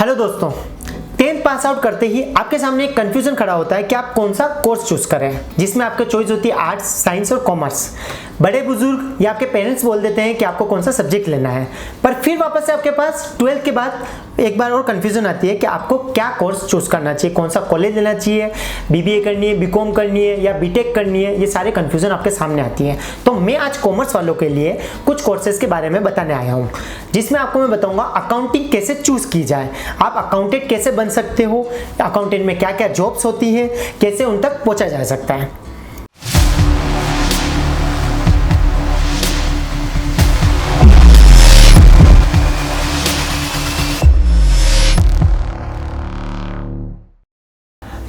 Hello दोस्तों, 10th pass out करते ही आपके सामने एक कंफ्यूजन खड़ा होता है कि आप कौन सा कोर्स चूज करें, जिसमें आपका चॉइस होती है आर्ट्स, साइंस और कॉमर्स। बड़े बुजुर्ग या आपके पेरेंट्स बोल देते हैं कि आपको कौन सा सब्जेक्ट लेना है, पर फिर वापस से आपके पास 12th के बाद एक बार और कंफ्यूजन आती है कि आपको क्या कोर्स चूज करना चाहिए, कौन सा कॉलेज लेना चाहिए, बीबीए करनी है, बीकॉम करनी है या बीटेक करनी है। ये सारे कंफ्यूजन आपके सामने आती है। तो मैं आज कॉमर्स वालों के लिए कुछ कोर्सेज के बारे में बताने आया हूँ, जिसमें आपको मैं बताऊंगा अकाउंटिंग कैसे चूज की जाए, आप अकाउंटेंट कैसे बन सकते हो, अकाउंटेंट में क्या क्या जॉब्स होती हैं, कैसे उन तक पहुंचा जा सकता है।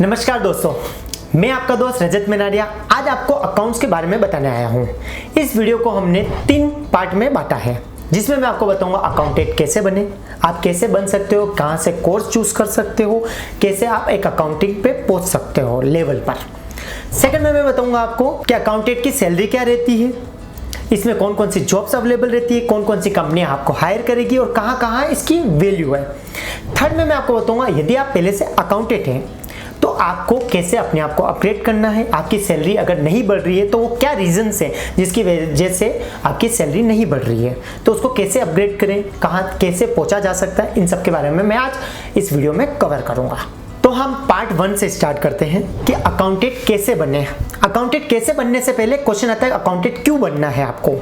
नमस्कार दोस्तों, मैं आपका दोस्त रजत मेनारिया आज आपको अकाउंट्स के बारे में बताने आया हूँ। इस वीडियो को हमने 3 पार्ट में बांटा है, जिसमें मैं आपको बताऊंगा अकाउंटेंट कैसे बने, आप कैसे बन सकते हो, कहां से कोर्स चूज कर सकते हो, कैसे आप एक अकाउंटिंग पे पहुंच सकते हो लेवल पर। सेकंड में मैं बताऊंगा आपको कि अकाउंटेंट की सैलरी क्या रहती है, इसमें कौन कौन सी जॉब्स अवेलेबल रहती है, कौन कौन सी कंपनी आपको हायर करेगी और कहां कहां इसकी वैल्यू है। थर्ड में मैं आपको बताऊंगा यदि आप पहले से अकाउंटेंट हैं तो आपको कैसे अपने आप को अपग्रेड करना है, आपकी सैलरी अगर नहीं बढ़ रही है तो वो क्या रीजंस है जिसकी वजह से आपकी सैलरी नहीं बढ़ रही है, तो उसको कैसे अपग्रेड करें, कहाँ कैसे पहुंचा जा सकता है, इन सब के बारे में मैं आज इस वीडियो में कवर करूंगा। तो हम पार्ट 1 से स्टार्ट करते हैं कि अकाउंटेंट कैसे बने। अकाउंटेंट कैसे बनने से पहले क्वेश्चन आता है अकाउंटेंट क्यों बनना है आपको।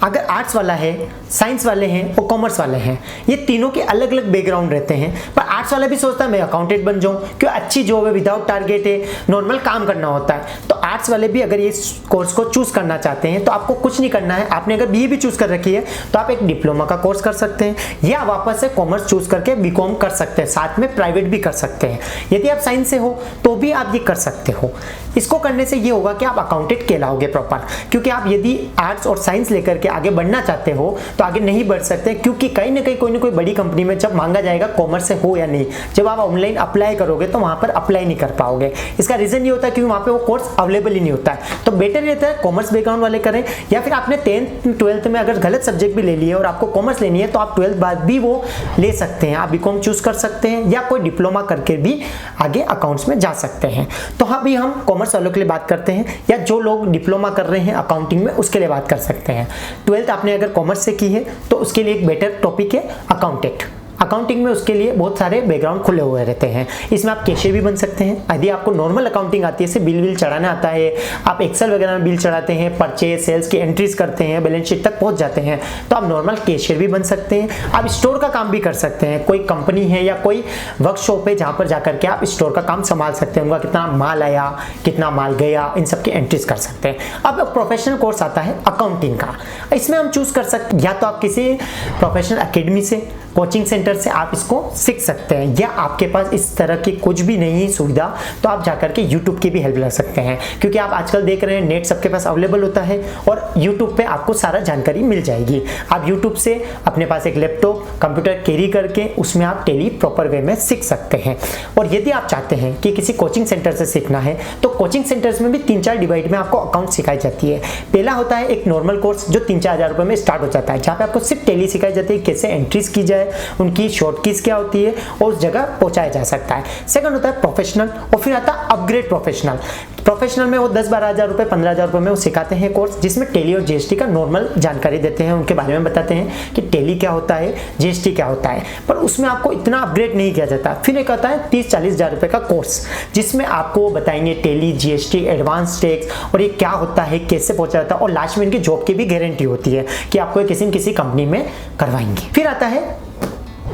अगर आर्ट्स वाला है, साइंस वाले हैं और कॉमर्स वाले हैं, ये तीनों के अलग अलग बैकग्राउंड रहते हैं, पर आर्ट्स वाला भी सोचता है मैं अकाउंटेंट बन जाऊं, क्यों अच्छी जॉब है, विदाउट टारगेट है, नॉर्मल काम करना होता है। तो आर्ट्स वाले भी अगर ये कोर्स को चूज करना चाहते हैं तो आपको कुछ नहीं करना है। आपने अगर बीए भी चूज कर रखी है तो आप एक डिप्लोमा का कोर्स कर सकते हैं या वापस से कॉमर्स चूज करके बीकॉम कर सकते हैं, साथ में प्राइवेट भी कर सकते हैं। यदि आप साइंस से हो तो भी आप ये कर सकते हो। इसको करने से ये होगा कि आप अकाउंटेंट कहलाओगे प्रॉपर, क्योंकि आप यदि आर्ट्स और साइंस लेकर के आगे बढ़ना चाहते हो तो आगे नहीं बढ़ सकते, क्योंकि कहीं ना कहीं कोई ना कोई बड़ी कंपनी में जब मांगा जाएगा कॉमर्स से हो या नहीं, जब आप ऑनलाइन अप्लाई करोगे तो वहां पर अप्लाई नहीं कर पाओगे। इसका रीजन ये होता है क्योंकि वहां पे वो कोर्स अवेलेबल ही नहीं होता है। तो बेटर रहता है कॉमर्स बैकग्राउंड वाले करें, या फिर आपने 10th 12th में अगर गलत सब्जेक्ट भी ले लिए और आपको कॉमर्स लेनी है तो आप 12th बाद भी वो ले सकते हैं, आप बीकॉम चूज कर सकते हैं या कोई डिप्लोमा करके भी आगे अकाउंट्स में जा सकते हैं। तो अभी हम कॉमर्स वालों के लिए बात करते हैं, या जो लोग डिप्लोमा कर रहे हैं अकाउंटिंग में उसके लिए बात कर सकते हैं। 12th आपने अगर कॉमर्स से की है तो उसके लिए एक बेटर टॉपिक है अकाउंटेंट। अकाउंटिंग में उसके लिए बहुत सारे बैकग्राउंड खुले हुए रहते हैं। इसमें आप कैशियर भी बन सकते हैं यदि आपको नॉर्मल अकाउंटिंग आती है, जैसे बिल विल चढ़ाना आता है, आप एक्सेल वगैरह में बिल चढ़ाते हैं, परचेज सेल्स की एंट्रीज करते हैं, बैलेंस शीट तक पहुंच जाते हैं, तो आप नॉर्मल कैशियर भी बन सकते हैं। आप स्टोर का काम भी कर सकते हैं, कोई कंपनी है या कोई वर्कशॉप है जहां पर जाकर के आप स्टोर का काम संभाल सकते हैं, उनका कितना माल आया, कितना माल गया, इन सब की एंट्रीज कर सकते हैं। अब प्रोफेशनल कोर्स आता है अकाउंटिंग का, इसमें हम चूज कर सकते हैं या तो आप किसी प्रोफेशनल अकेडमी से, कोचिंग सेंटर से आप इसको सीख सकते हैं, या आपके पास इस तरह की कुछ भी नहीं सुविधा तो आप जाकर के YouTube की भी हेल्प ले सकते हैं, क्योंकि आप आजकल देख रहे हैं नेट सबके पास अवेलेबल होता है और YouTube पे आपको सारा जानकारी मिल जाएगी। आप YouTube से अपने पास एक लैपटॉप, कंप्यूटर कैरी करके उसमें आप टैली प्रॉपर वे में सीख सकते हैं। और यदि आप चाहते हैं कि किसी कोचिंग सेंटर से सीखना है तो कोचिंग सेंटर्स में भी 3-4 डिवाइड में आपको अकाउंट सिखाई जाती है। पहला होता है एक नॉर्मल कोर्स जो 3-4 हज़ार रुपए में स्टार्ट हो जाता है, जहाँ पे आपको सिर्फ टैली सिखाई जाती है, कैसे एंट्रीज की जाए, उनकी शॉर्ट कीज क्या होती है और उस जगह पहुंचाया जा सकता है। सेकंड होता है प्रोफेशनल, और फिर आता है अपग्रेड प्रोफेशनल। प्रोफेशनल में वो 10-12 हज़ार रुपए, 15 हज़ार रुपए में वो सिखाते हैं कोर्स, जिसमें टैली और जीएसटी का नॉर्मल जानकारी देते हैं, उनके बारे में बताते हैं कि टैली क्या होता है, जीएसटी क्या होता है, पर उसमें आपको इतना अपग्रेड नहीं किया जाता। फिर एक आता है 30-40 हज़ार रुपए का कोर्स, जिसमें आपको बताएंगे टैली, जीएसटी, एडवांस टैक्स और ये क्या होता है, कैसे पहुंचा जाता है, और लास्ट में इनकी जॉब की भी गारंटी होती है कि आपको किसी न किसी कंपनी में करवाएंगे। फिर आता है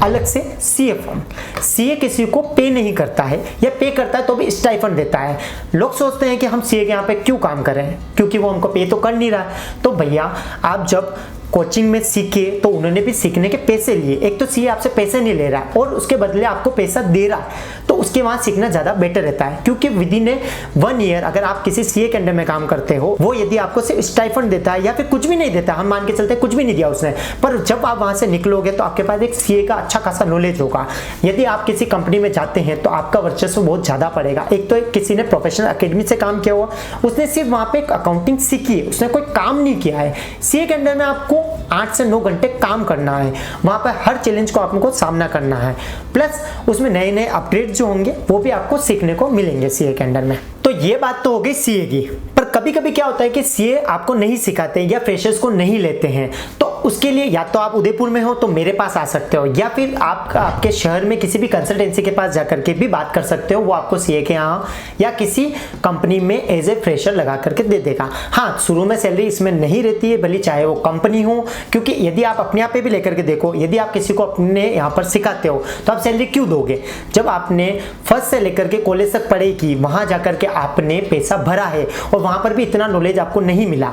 अलग से सीए फॉर्म। सीए किसी को पे नहीं करता है, या पे करता है तो भी स्टाइफंड देता है। लोग सोचते हैं कि हम सीए के यहाँ पे क्यों काम करें, क्योंकि वो हमको पे तो कर नहीं रहा। तो भैया आप जब कोचिंग में सीखे तो उन्होंने भी सीखने के पैसे लिए, एक तो सीए आपसे पैसे नहीं ले रहा है और उसके बदले आपको पैसा दे रहा है, तो उसके वहां सीखना ज्यादा बेटर रहता है। क्योंकि विद इन 1 ईयर अगर आप किसी सीए के अंडर में काम करते हो, वो यदि आपको सिर्फ स्टाइफंड देता है या फिर कुछ भी नहीं देता, हम मान के चलते हैं कुछ भी नहीं दिया उसने, पर जब आप वहां से निकलोगे तो आपके पास एक सीए का अच्छा खासा नॉलेज होगा। यदि आप किसी कंपनी में जाते हैं तो आपका वर्चस्व बहुत ज्यादा पड़ेगा। एक तो किसी ने प्रोफेशनल अकेडमी से काम किया हुआ, उसने सिर्फ वहां पे अकाउंटिंग सीखी है, उसने कोई काम नहीं किया है। सीए के अंडर में आपको 8 से 9 घंटे काम करना है, वहाँ पर हर चैलेंज को आपको सामना करना है, प्लस उसमें नए नए अपडेट जो होंगे वो भी आपको सीखने को मिलेंगे सीए के अंडर में। तो ये बात तो हो गई सीए की। पर कभी कभी क्या होता है कि सीए आपको नहीं सिखाते या फ्रेशर्स को नहीं लेते हैं, तो उसके लिए या तो आप उदयपुर में हो तो मेरे पास आ सकते हो, या फिर आप आपके शहर में किसी भी कंसल्टेंसी के पास जाकर के भी बात कर सकते हो। वो आपको सीए के यहाँ या किसी कंपनी में एज ए फ्रेशर लगा करके दे देगा। हाँ, शुरू में सैलरी इसमें नहीं रहती है, भले चाहे वो कंपनी हो, क्योंकि यदि आप अपने आप पे भी लेकर के देखो, यदि आप किसी को अपने यहाँ पर सिखाते हो तो आप सैलरी क्यों दोगे? जब आपने फर्स्ट से लेकर के कॉलेज तक पढ़ाई की, वहाँ जाकर के आपने पैसा भरा है और वहाँ पर भी इतना नॉलेज आपको नहीं मिला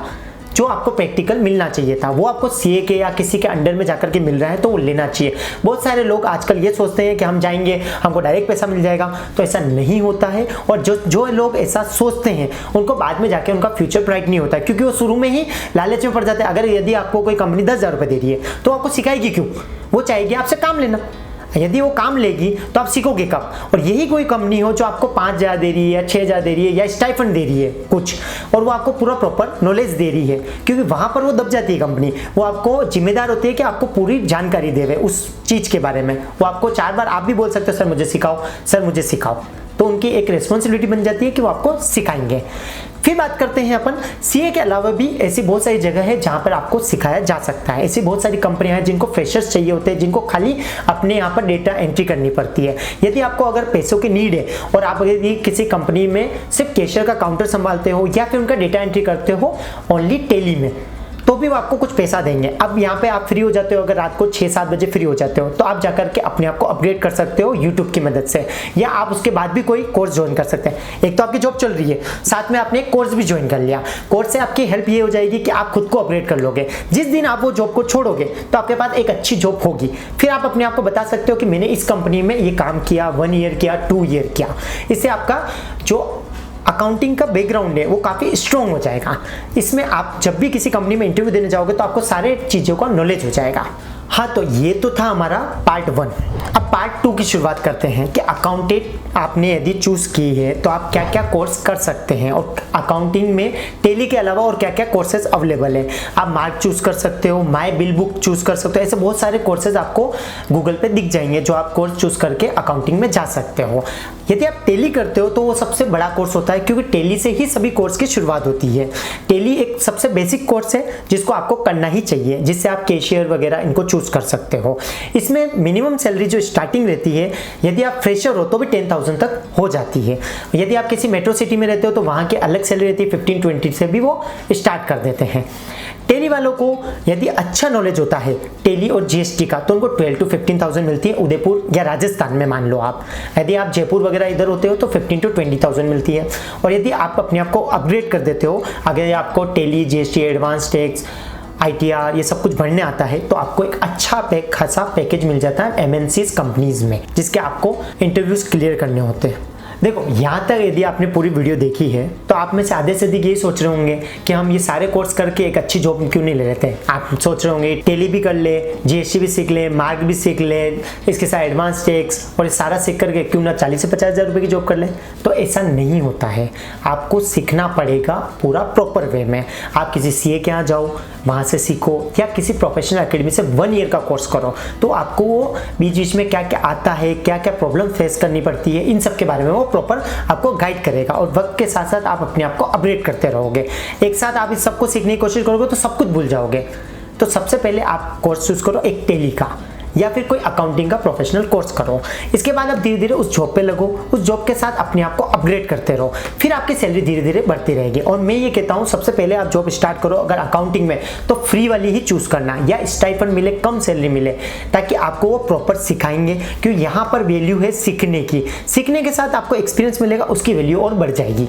जो आपको प्रैक्टिकल मिलना चाहिए था, वो आपको सीए के या किसी के अंडर में जाकर के मिल रहा है तो वो लेना चाहिए। बहुत सारे लोग आजकल ये सोचते हैं कि हम जाएंगे हमको डायरेक्ट पैसा मिल जाएगा, तो ऐसा नहीं होता है। और जो लोग ऐसा सोचते हैं उनको बाद में जाके उनका फ्यूचर ब्राइट नहीं होता, क्योंकि वो शुरू में ही लालच में पड़ जाते हैं। अगर यदि आपको कोई कंपनी 10,000 रुपये दे रही है तो आपको सिखाएगी क्यों? वो चाहेगी आपसे काम लेना। यदि वो काम लेगी तो आप सीखोगे कब? और यही कोई कंपनी हो जो आपको 5,000 दे रही है या 6,000 दे रही है या स्टाइफंड दे रही है कुछ, और वो आपको पूरा प्रॉपर नॉलेज दे रही है, क्योंकि वहां पर वो दब जाती है कंपनी। वो आपको जिम्मेदार होती है कि आपको पूरी जानकारी देवे उस चीज के बारे में। वो आपको 4 बार आप भी बोल सकते हो सर मुझे सिखाओ, सर मुझे सिखाओ, तो उनकी एक रिस्पॉन्सिबिलिटी बन जाती है कि वो आपको सिखाएंगे। फिर बात करते हैं अपन सीए के अलावा भी ऐसी बहुत सारी जगह है जहां पर आपको सिखाया जा सकता है। ऐसी बहुत सारी कंपनियां हैं जिनको फ्रेशर्स चाहिए होते हैं, जिनको खाली अपने यहाँ पर डेटा एंट्री करनी पड़ती है। यदि आपको अगर पैसों की नीड है और आप यदि किसी कंपनी में सिर्फ कैशियर का काउंटर संभालते हो या फिर उनका डेटा एंट्री करते हो ओनली टेली में, तो भी वो आपको कुछ पैसा देंगे। अब यहाँ पे आप फ्री हो जाते हो, अगर रात को 6-7 बजे फ्री हो जाते हो तो आप जाकर के अपने आप को अपग्रेड कर सकते हो यूट्यूब की मदद से, या आप उसके बाद भी कोई कोर्स ज्वाइन कर सकते हैं। एक तो आपकी जॉब चल रही है, साथ में आपने एक कोर्स भी ज्वाइन कर लिया। कोर्स से आपकी हेल्प ये हो जाएगी कि आप खुद को अपग्रेड कर लोगे। जिस दिन आप वो जॉब को छोड़ोगे तो आपके पास एक अच्छी जॉब होगी, फिर आप अपने आप को बता सकते हो कि मैंने इस कंपनी में ये काम किया, 1 ईयर किया, 2 ईयर किया। इससे आपका जो अकाउंटिंग का बैकग्राउंड है वो काफ़ी स्ट्रॉन्ग हो जाएगा। इसमें आप जब भी किसी कंपनी में इंटरव्यू देने जाओगे तो आपको सारे चीज़ों का नॉलेज हो जाएगा। हाँ, तो ये तो था हमारा पार्ट 1। अब पार्ट 2 की शुरुआत करते हैं कि अकाउंटेंट आपने यदि चूज की है तो आप क्या क्या कोर्स कर सकते हैं, और अकाउंटिंग में टेली के अलावा और क्या क्या कोर्सेज अवेलेबल है। आप मार्क चूज कर सकते हो, माई बिल बुक चूज कर सकते हो। ऐसे बहुत सारे कोर्सेज आपको गूगल पे दिख जाएंगे जो आप कोर्स चूज करके अकाउंटिंग में जा सकते हो। यदि आप टेली करते हो तो वो सबसे बड़ा कोर्स होता है, क्योंकि टेली से ही सभी कोर्स की शुरुआत होती है। टेली एक सबसे बेसिक कोर्स है जिसको आपको करना ही चाहिए, जिससे आप कैशियर वगैरह इनको चूज कर सकते हो। इसमें मिनिमम सैलरी जो स्टार्टिंग रहती है, यदि आप फ्रेशर हो तो भी 10,000 तक हो जाती है। यदि आप किसी मेट्रो सिटी में रहते हो तो वहाँ की अलग सैलरी रहती है, 15-20 से भी वो स्टार्ट कर देते हैं। टेली वालों को यदि अच्छा नॉलेज होता है टेली और जीएसटी का तो उनको 12 to 15,000 मिलती है उदयपुर या राजस्थान में। मान लो आप यदि आप जयपुर वगैरह इधर होते हो तो 15 to 20,000 मिलती है। और यदि आप अपने आप को अपग्रेड कर देते हो, अगर आपको Tally, GST, advance tax, ITR ये सब कुछ भरने आता है तो आपको एक अच्छा खासा पैकेज मिल जाता है MNCs कंपनीज में, जिसके आपको इंटरव्यूज क्लियर करने होते हैं। देखो, यहाँ तक यदि आपने पूरी वीडियो देखी है तो आप में से आधे से अधिक यही सोच रहे होंगे कि हम ये सारे कोर्स करके एक अच्छी जॉब क्यों नहीं ले लेते। आप सोच रहे होंगे टेली भी कर ले, GST भी सीख ले, मार्क भी सीख ले, इसके साथ एडवांस टैक्स और ये सारा सीख करके क्यों ना 40 से 50 हज़ार रुपये की जॉब कर ले। तो ऐसा नहीं होता है, आपको सीखना पड़ेगा पूरा प्रॉपर वे में। आप किसी CA के यहाँ जाओ, वहाँ से सीखो, या किसी प्रोफेशनल एकेडमी से 1 ईयर का कोर्स करो, तो आपको वो बीच बीच में क्या क्या आता है, क्या क्या प्रॉब्लम फेस करनी पड़ती है, इन सब के बारे में वो प्रॉपर आपको गाइड करेगा। और वक्त के साथ साथ आप अपने आप को अपग्रेड करते रहोगे। एक साथ आप इस सबको सीखने की कोशिश करोगे तो सब कुछ भूल जाओगे। तो सबसे पहले आप कोर्स चूज करो एक टेली का, या फिर कोई अकाउंटिंग का प्रोफेशनल कोर्स करो। इसके बाद आप धीरे धीरे उस जॉब पे लगो, उस जॉब के साथ अपने आप को अपग्रेड करते रहो, फिर आपकी सैलरी धीरे धीरे बढ़ती रहेगी। और मैं ये कहता हूँ सबसे पहले आप जॉब स्टार्ट करो अगर अकाउंटिंग में तो फ्री वाली ही चूज करना, या स्टाइपेंड मिले, कम सैलरी मिले, ताकि आपको वो प्रॉपर सिखाएंगे। क्योंकि यहाँ पर वैल्यू है सीखने की, सीखने के साथ आपको एक्सपीरियंस मिलेगा, उसकी वैल्यू और बढ़ जाएगी।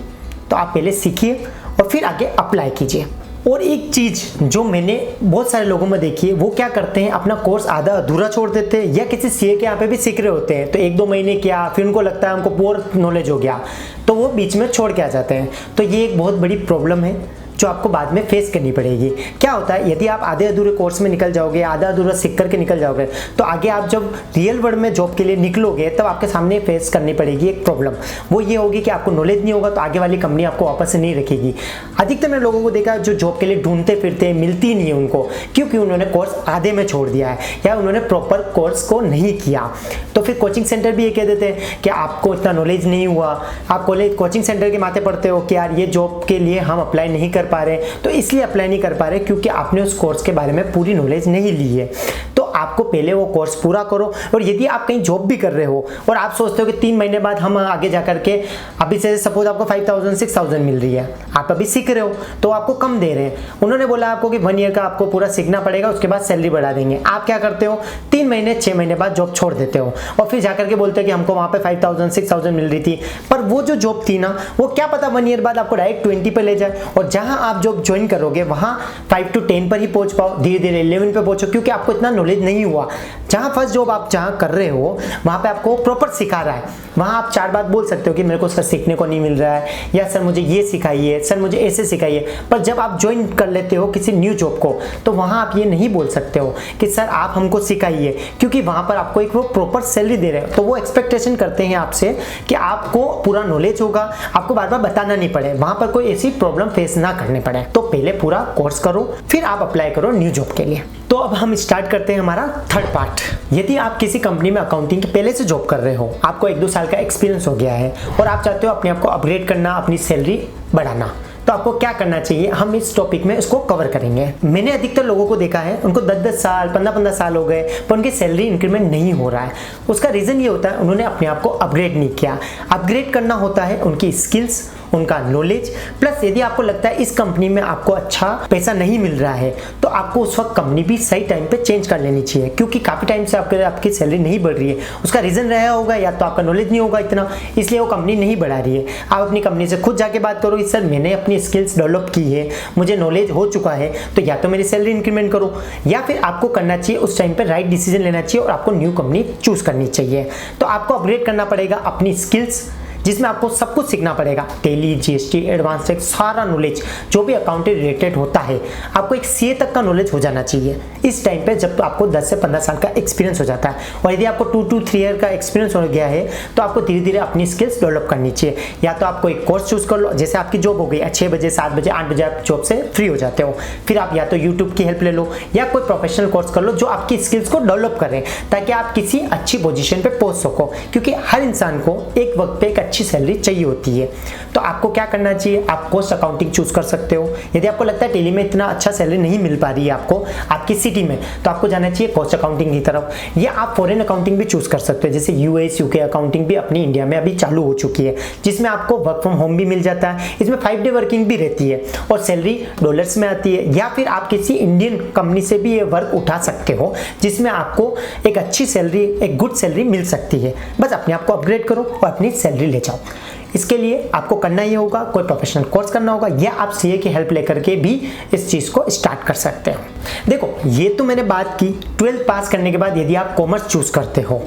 तो आप पहले सीखिए और फिर आगे अप्लाई कीजिए। और एक चीज जो मैंने बहुत सारे लोगों में देखी है, वो क्या करते हैं, अपना कोर्स आधा अधूरा छोड़ देते हैं, या किसी CA के यहाँ पे भी सीख रहे होते हैं तो 1-2 महीने किया, फिर उनको लगता है हमको पूरा नॉलेज हो गया तो वो बीच में छोड़ के आ जाते हैं। तो ये एक बहुत बड़ी प्रॉब्लम है जो आपको बाद में फेस करनी पड़ेगी। क्या होता है, यदि आप आधे अधूरे कोर्स में निकल जाओगे, आधा अधूरा सीख करके निकल जाओगे, तो आगे आप जब रियल वर्ल्ड में जॉब के लिए निकलोगे तब आपके सामने फेस करनी पड़ेगी एक प्रॉब्लम। वो ये होगी कि आपको नॉलेज नहीं होगा तो आगे वाली कंपनी आपको वापस से नहीं रखेगी। अधिकतर मैंने लोगों को देखा जो जॉब के लिए ढूंढते फिरते मिलती नहीं है उनको, क्योंकि उन्होंने कोर्स आधे में छोड़ दिया है या उन्होंने प्रॉपर कोर्स को नहीं किया। तो फिर कोचिंग सेंटर भी ये कह देते हैं कि आपको इतना नॉलेज नहीं हुआ, आप कॉलेज कोचिंग सेंटर के माथे पढ़ते हो कि यार ये जॉब के लिए हम अप्लाई नहीं कर पा रहे, तो इसलिए अप्लाई नहीं कर पा रहे क्योंकि आपने उस कोर्स के बारे में पूरी नॉलेज नहीं ली है। तो आपको पहले वो कोर्स पूरा करो। और यदि आप कहीं जॉब भी कर रहे हो और आप सोचते हो कि 3 महीने बाद हम आगे जा करके, अभी से सपोज आपको 5000 6000 मिल रही है, आप अभी सीख रहे हो तो आपको कम दे रहे हैं, उन्होंने बोला आपको कि 1 ईयर का आपको पूरा सीखना पड़ेगा, उसके बाद सैलरी बढ़ा देंगे। आप क्या करते हो, 3 महीने 6 महीने बाद जॉब छोड़ देते हो और फिर जाकर के बोलते हो कि हमको वहां पे 5000 6000 मिल रही थी, पर वो जो जॉब थी ना, वो क्या पता 1 ईयर बाद आपको डायरेक्ट 20 पे ले जाए और जहां आप जॉब ज्वाइन करोगे वहां 5 to 10 पर ही पहुंच पाओ, धीरे धीरे 11 पे पहुंचो, क्योंकि आपको इतना नॉलेज नहीं हुआ। जहां फर्स्ट जॉब आप जहां कर रहे हो वहां पे आपको प्रॉपर सिखा रहा है, वहां आप 4 बात बोल सकते हो कि मेरे को सर सीखने को नहीं मिल रहा है, या सर मुझे ये सिखाइए, सर मुझे ऐसे सिखाइए। पर जब आप ज्वाइन कर लेते हो किसी न्यू जॉब को तो वहां आप ये नहीं बोल सकते हो कि सर आप हमको सिखाइए, क्योंकि वहां पर आपको एक वो प्रॉपर सैलरी दे रहे हो, तो वो एक्सपेक्टेशन करते हैं आपसे कि आपको पूरा नॉलेज होगा, आपको बार बार बताना नहीं पड़े, वहां पर कोई ऐसी प्रॉब्लम फेस ना करने पड़े। तो पहले पूरा कोर्स करो, फिर आप अप्लाई करो न्यू जॉब के लिए। तो अब हम स्टार्ट करते हैं हमारा थर्ड पार्ट। यदि आप किसी कंपनी में अकाउंटिंग के पहले से जॉब कर रहे हो, आपको 1-2 साल का एक्सपीरियंस हो गया है और आप चाहते हो अपने आप को अपग्रेड करना, अपनी सैलरी बढ़ाना, तो आपको क्या करना चाहिए, हम इस टॉपिक में इसको कवर करेंगे। मैंने अधिकतर लोगों को देखा है, उनको 10-10 साल 15-15 साल हो गए पर उनकी सैलरी इंक्रीमेंट नहीं हो रहा है। उसका रीज़न ये होता है उन्होंने अपने आप को अपग्रेड नहीं किया। अपग्रेड करना होता है उनकी स्किल्स, उनका नॉलेज, प्लस यदि आपको लगता है इस कंपनी में आपको अच्छा पैसा नहीं मिल रहा है तो आपको उस वक्त कंपनी भी सही टाइम पे चेंज कर लेनी चाहिए, क्योंकि काफ़ी टाइम से आपकी सैलरी नहीं बढ़ रही है। उसका रीज़न रहा होगा या तो आपका नॉलेज नहीं होगा इतना, इसलिए वो कंपनी नहीं बढ़ा रही है। आप अपनी कंपनी से खुद जाके बात करो कि सर मैंने अपनी स्किल्स डेवलप की है, मुझे नॉलेज हो चुका है, तो या तो मेरी सैलरी इंक्रीमेंट करो, या फिर आपको करना चाहिए उस टाइम पर राइट डिसीजन लेना चाहिए और आपको न्यू कंपनी चूज करनी चाहिए। तो आपको अपग्रेड करना पड़ेगा अपनी स्किल्स, जिसमें आपको सब कुछ सीखना पड़ेगा, टैली, जीएसटी, एडवांस टैक्स, सारा नॉलेज जो भी अकाउंटिंग रिलेटेड होता है। आपको एक सीए तक का नॉलेज हो जाना चाहिए इस टाइम पे, जब तो आपको 10 से 15 साल का एक्सपीरियंस हो जाता है। और यदि आपको 2 to 3 ईयर का एक्सपीरियंस हो गया है तो आपको धीरे धीरे अपनी स्किल्स डेवलप करनी चाहिए। या तो आपको एक कोर्स चूज कर लो, जैसे आपकी जॉब हो गई 6 बजे 7 बजे 8 बजे आप जॉब से फ्री हो जाते हो, फिर आप या तो यूट्यूब की हेल्प ले लो या कोई प्रोफेशनल कोर्स कर लो जो आपकी स्किल्स को डेवलप करें, ताकि आप किसी अच्छी पोजीशन पे पहुंच सको, क्योंकि हर इंसान को एक वक्त पे एक अच्छी सैलरी चाहिए होती है। तो आपको क्या करना चाहिए, आप कॉस्ट अकाउंटिंग चूज कर सकते हो। यदि आपको लगता है टेली में इतना अच्छा सैलरी नहीं मिल पा रही है आपको आपकी सिटी में, तो आपको जाना चाहिए कॉस्ट अकाउंटिंग की तरफ, या आप फॉरेन अकाउंटिंग भी चूज कर सकते हो। जैसे यूएस यूके अकाउंटिंग भी अपनी इंडिया में अभी चालू हो चुकी है, जिसमें आपको वर्क फ्रॉम होम भी मिल जाता है, इसमें 5 डे वर्किंग भी रहती है और सैलरी डॉलर्स में आती है। या फिर आप किसी इंडियन कंपनी से भी ये वर्क उठा सकते हो, जिसमें आपको एक अच्छी सैलरी, एक गुड सैलरी मिल सकती है। बस अपने आप को अपग्रेड करो और अपनी सैलरी ले जाओ। इसके लिए आपको करना ही होगा, कोई प्रोफेशनल कोर्स करना होगा, या आप सीए की हेल्प लेकर के भी इस चीज़ को स्टार्ट कर सकते हो। देखो, ये तो मैंने बात की 12th पास करने के बाद यदि आप कॉमर्स चूज करते हो।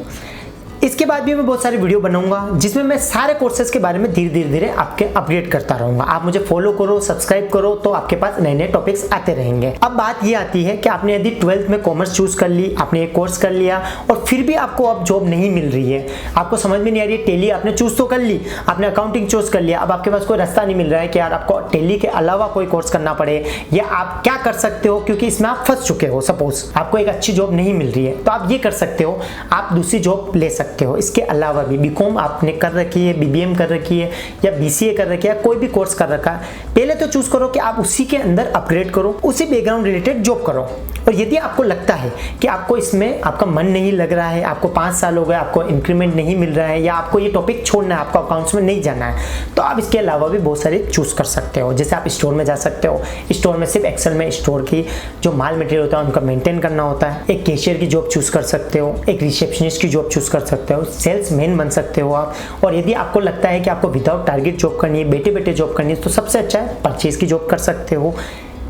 इसके बाद भी मैं बहुत सारी वीडियो बनाऊंगा जिसमें मैं सारे कोर्सेज के बारे में धीरे धीरे आपके अपडेट करता रहूंगा। आप मुझे फॉलो करो, सब्सक्राइब करो, तो आपके पास नए नए टॉपिक्स आते रहेंगे। अब बात ये आती है कि आपने यदि 12th में कॉमर्स चूज कर ली, आपने एक कोर्स कर लिया और फिर भी आपको अब जॉब नहीं मिल रही है, आपको समझ में नहीं आ रही है, टेली आपने चूज तो कर ली, आपने अकाउंटिंग चूज कर लिया, अब आपके पास कोई रास्ता नहीं मिल रहा है कि यार आपको टेली के अलावा कोई कोर्स करना पड़े, या आप क्या कर सकते हो, क्योंकि इसमें आप फंस चुके हो, सपोज आपको एक अच्छी जॉब नहीं मिल रही है, तो आप ये कर सकते हो, आप दूसरी जॉब ले सकते हो। इसके अलावा भी बीकॉम आपने कर रखी है, बीबीएम कर रखी है, या बीसीए कर रखी है, कोई भी कोर्स कर रखा है, पहले तो चूज करो कि आप उसी के अंदर अपग्रेड करो, उसी बैकग्राउंड रिलेटेड जॉब करो। और यदि आपको लगता है कि आपको इसमें आपका मन नहीं लग रहा है, आपको 5 साल हो गए, आपको इंक्रीमेंट नहीं मिल रहा है, या आपको ये टॉपिक छोड़ना है, आपको अकाउंट्स में नहीं जाना है, तो आप इसके अलावा भी बहुत सारे चूज कर सकते हो। जैसे आप स्टोर में जा सकते हो, स्टोर में सिर्फ एक्सेल में स्टोर की जो माल मटेरियल होता है उनका मेंटेन करना होता है। एक कैशियर की जॉब चूज कर सकते हो, एक रिसेप्शनिस्ट की जॉब चूज कर सकते हो, सेल्स मैन बन सकते हो आप। और यदि आपको लगता है कि आपको विदाउट टारगेट जॉब करनी है, बैठे बैठे जॉब करनी है, तो सबसे अच्छा है परचेज की जॉब कर सकते हो।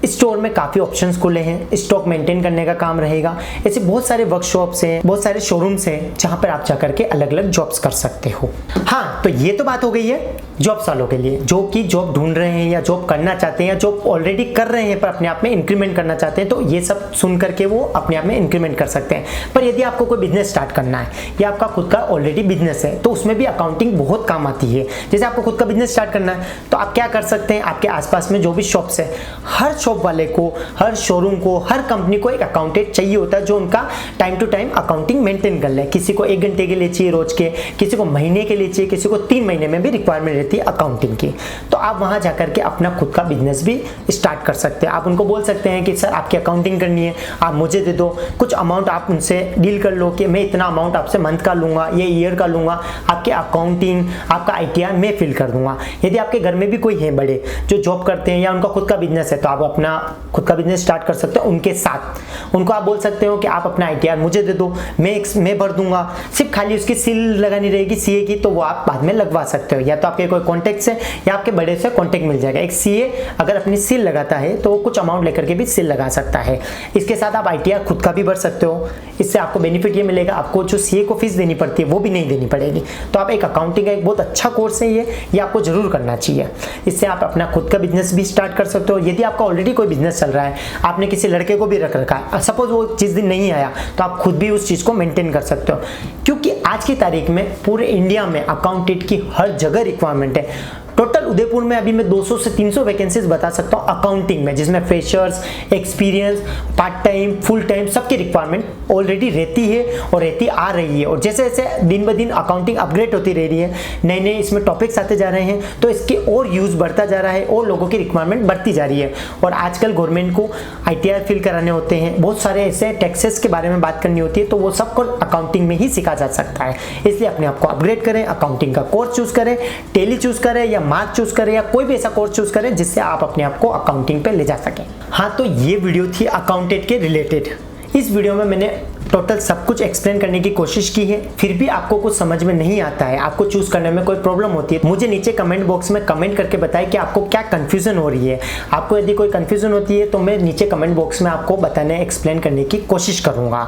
स्टोर में काफ़ी ऑप्शंस खुले हैं, स्टॉक मेंटेन करने का काम रहेगा। ऐसे बहुत सारे वर्कशॉप्स हैं, बहुत सारे शोरूम्स हैं जहां पर आप जाकर के अलग अलग जॉब्स कर सकते हो। हाँ, तो ये तो बात हो गई है जॉब्स वालों के लिए जो कि जॉब ढूंढ रहे हैं या जॉब करना चाहते हैं या जॉब ऑलरेडी कर रहे हैं पर अपने आप में इंक्रीमेंट करना चाहते हैं, तो ये सब सुन करके वो अपने आप में इंक्रीमेंट कर सकते हैं। पर यदि आपको कोई बिजनेस स्टार्ट करना है या आपका खुद का ऑलरेडी बिजनेस है तो उसमें भी अकाउंटिंग बहुत काम आती है। जैसे आपको खुद का बिजनेस स्टार्ट करना है तो आप क्या कर सकते हैं, आपके आसपास में जो भी शॉप्स है, हर शॉप वाले को, हर शोरूम को, हर कंपनी को एक अकाउंटेंट चाहिए होता है जो उनका time to time accounting maintain कर ले। किसी को 1 घंटे के लिए चाहिए रोज के, किसी को महीने के लिए चाहिए, किसी को 3 महीने में भी रिक्वायरमेंट रहती है अकाउंटिंग की। तो आप वहां जाकर के अपना खुद का बिजनेस भी स्टार्ट कर सकते हैं। आप उनको बोल सकते हैं कि सर आपकी अकाउंटिंग करनी है, आप मुझे दे दो, कुछ अमाउंट आप उनसे डील कर लो कि मैं इतना अमाउंट आपसे मंथ का लूंगा, ये ईयर का लूंगा, आपके अकाउंटिंग, आपका ITR मैं फिल कर दूंगा। यदि आपके घर में भी कोई है बड़े जो जॉब करते हैं या उनका खुद का बिजनेस है तो आप अपना खुद का बिजनेस स्टार्ट कर सकते हो उनके साथ। उनको आप बोल सकते हो कि आप अपना ITR मुझे दे दो, मैं भर दूंगा, सिर्फ खाली उसकी सील लगानी रहेगी CA की, तो वो आप बाद में लगवा सकते हो। या तो आपके कोई कॉन्टेक्ट से या आपके बड़े से कॉन्टेक्ट मिल जाएगा। एक CA अगर अपनी सील लगाता है तो वो कुछ अमाउंट लेकर के भी सील लगा सकता है। इसके साथ आप ITR खुद का भी भर सकते हो। इससे आपको बेनिफिट ये मिलेगा, आपको जो CA को फीस देनी पड़ती है वो भी नहीं देनी पड़ेगी। तो आप एक अकाउंटिंग का एक बहुत अच्छा कोर्स है ये आपको जरूर करना चाहिए। इससे आप अपना खुद का बिजनेस भी स्टार्ट कर सकते हो। यदि आपका ऑलरेडी कोई बिजनेस चल रहा है, आपने किसी लड़के को भी रख रखा है, सपोज वो जिस दिन नहीं आया तो आप खुद भी उस चीज को मेंटेन कर सकते हो। क्योंकि आज की तारीख में पूरे इंडिया में अकाउंटेंट की हर जगह रिक्वायरमेंट है। टोटल उदयपुर में अभी मैं 200 से 300 वैकेंसीज बता सकता हूँ अकाउंटिंग में, जिसमें freshers, experience, part time, full time सबकी रिक्वायरमेंट ऑलरेडी रहती है और रहती आ रही है। और जैसे जैसे दिन ब दिन अकाउंटिंग अपग्रेड होती रह रही है, नए नए इसमें टॉपिक्स आते जा रहे हैं, तो इसके और यूज बढ़ता जा रहा है और लोगों की रिक्वायरमेंट बढ़ती जा रही है। और आजकल गवर्नमेंट को ITR फिल कराने होते हैं, बहुत सारे ऐसे टैक्सेस के बारे में बात करनी होती है, तो वो सबको अकाउंटिंग में ही सीखा जा सकता है। इसलिए अपने आप को अपग्रेड करें, अकाउंटिंग का कोर्स चूज करें, टेली चूज करें या मार्क चूज करें या कोई भी ऐसा कोर्स चूज करें जिससे आप अपने आप को अकाउंटिंग पे ले जा सकें। हाँ, तो ये वीडियो थी अकाउंटेंट के रिलेटेड। इस वीडियो में मैंने टोटल सब कुछ एक्सप्लेन करने की कोशिश की है, फिर भी आपको कुछ समझ में नहीं आता है, आपको चूज करने में कोई प्रॉब्लम होती है, मुझे नीचे कमेंट बॉक्स में कमेंट करके बताएं कि आपको क्या कंफ्यूजन हो रही है। आपको यदि कोई कंफ्यूजन होती है तो मैं नीचे कमेंट बॉक्स में आपको बताने, एक्सप्लेन करने की कोशिश करूंगा।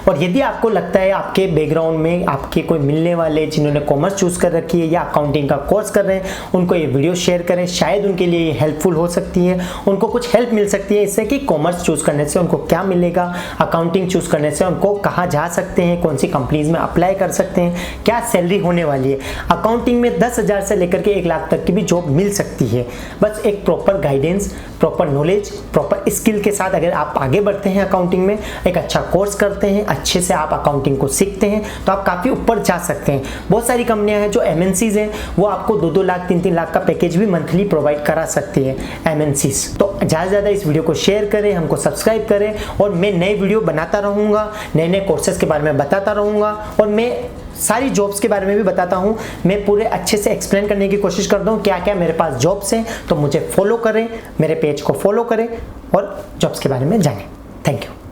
और यदि आपको लगता है आपके बैकग्राउंड में आपके कोई मिलने वाले जिन्होंने कॉमर्स चूज कर रखी है या अकाउंटिंग का कोर्स कर रहे हैं, उनको ये वीडियो शेयर करें, शायद उनके लिए ये हेल्पफुल हो सकती है, उनको कुछ हेल्प मिल सकती है इससे कि कॉमर्स चूज करने से उनको क्या मिलेगा, अकाउंटिंग चूज करने से उनको कहाँ जा सकते हैं, कौन सी कंपनीज में अप्लाई कर सकते हैं, क्या सैलरी होने वाली है। अकाउंटिंग में 10,000 से लेकर के 1 लाख तक की भी जॉब मिल सकती है। बस एक proper guidance, proper knowledge, proper skill के साथ अगर आप आगे बढ़ते हैं अकाउंटिंग में, एक अच्छा कोर्स करते हैं, अच्छे से आप अकाउंटिंग को सीखते हैं, तो आप काफ़ी ऊपर जा सकते हैं। बहुत सारी कंपनियां हैं जो MNCs हैं, वो आपको 2-2 लाख 3-3 लाख का पैकेज भी मंथली प्रोवाइड करा सकती है MNCs। तो ज़्यादा से ज़्यादा इस वीडियो को शेयर करें, हमको सब्सक्राइब करें और मैं नए वीडियो बनाता रहूँगा, नए नए कोर्सेज के बारे में बताता रहूँगा और मैं सारी जॉब्स के बारे में भी बताता हूँ। मैं पूरे अच्छे से एक्सप्लेन करने की कोशिश करता हूँ क्या क्या मेरे पास जॉब्स हैं। तो मुझे फॉलो करें, मेरे पेज को फॉलो करें और जॉब्स के बारे में जानें। Thank you.